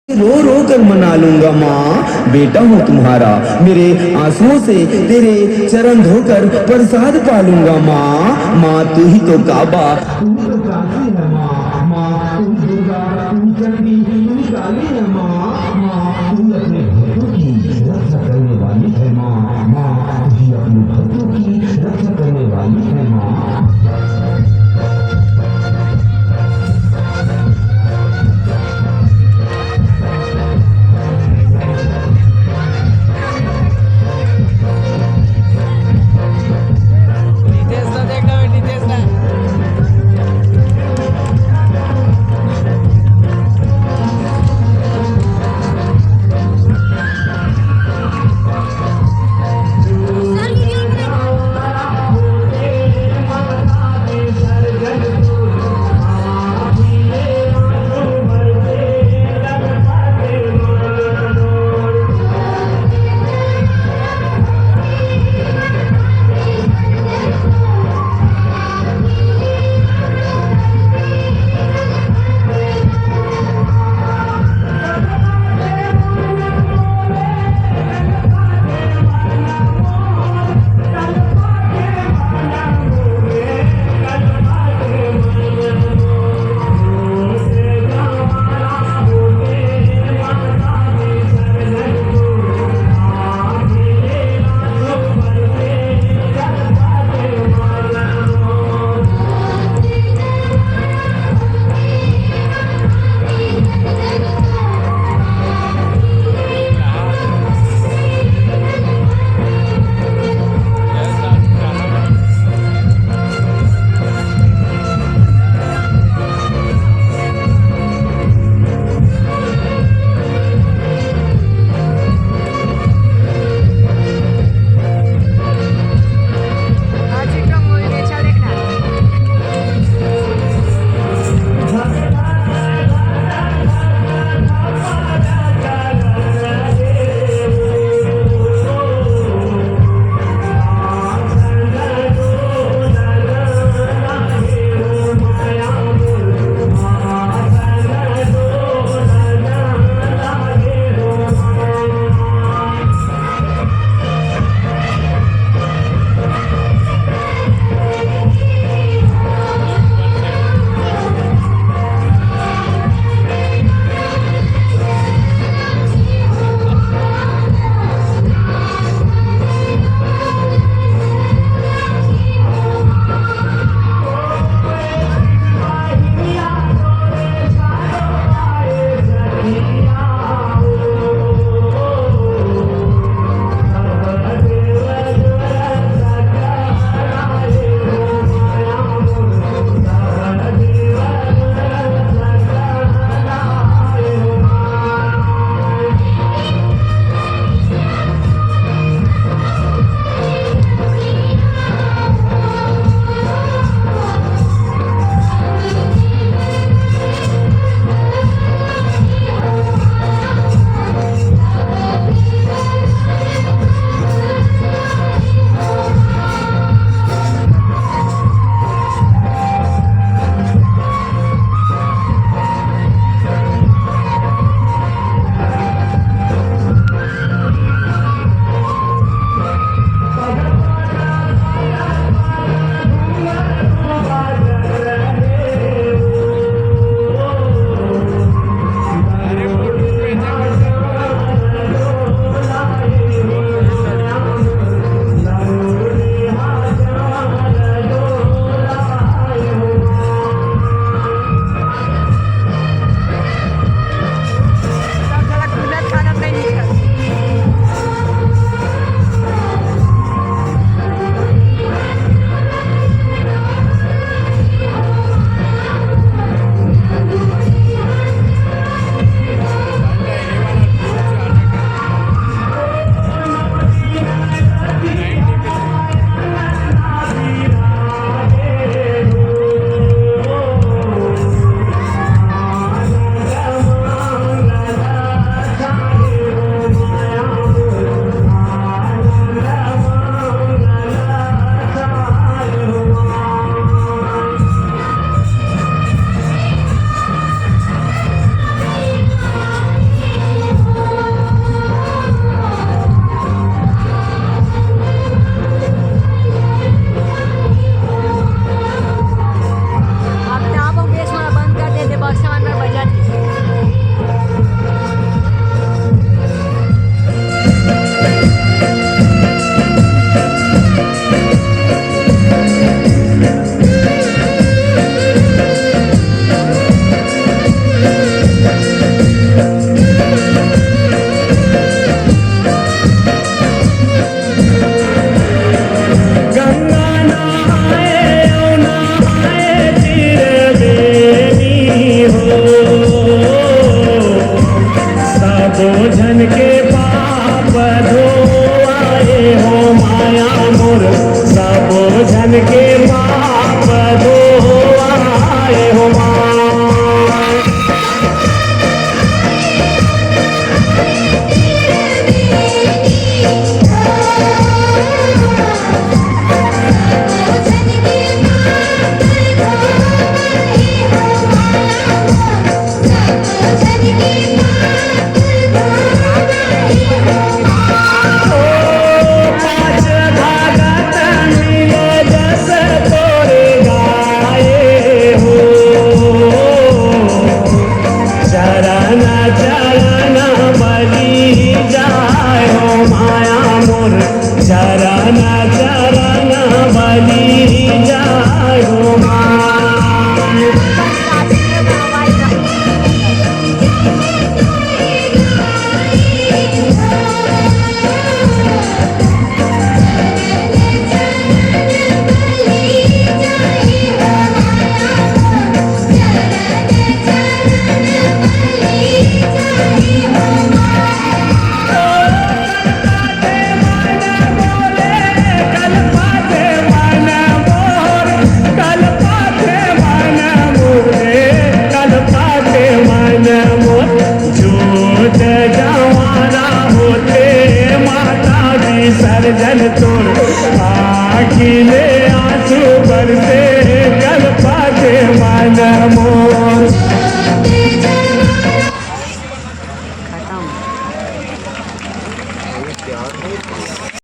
रो रो कर मना लूंगा माँ, बेटा हूँ तुम्हारा, मेरे आंसुओं से तेरे चरण धोकर प्रसाद पालूंगा माँ। माँ तू ही तो काबा, तू ही तो काशी है माँ। माँ तू दुर्गा, तू चंडी, तू काली है माँ। माँ तू अपने भक्तों की रक्षा करने वाली है माँ। माँ तू ही अपने भक्तों की रक्षा करने वाली है माँ। नितेशला देखना मैं नितेशला मोर चराना चराना बली जाय हो माँ। सर्जन तोड़ आखिले आंसू बरसे कल पाते मन मोर।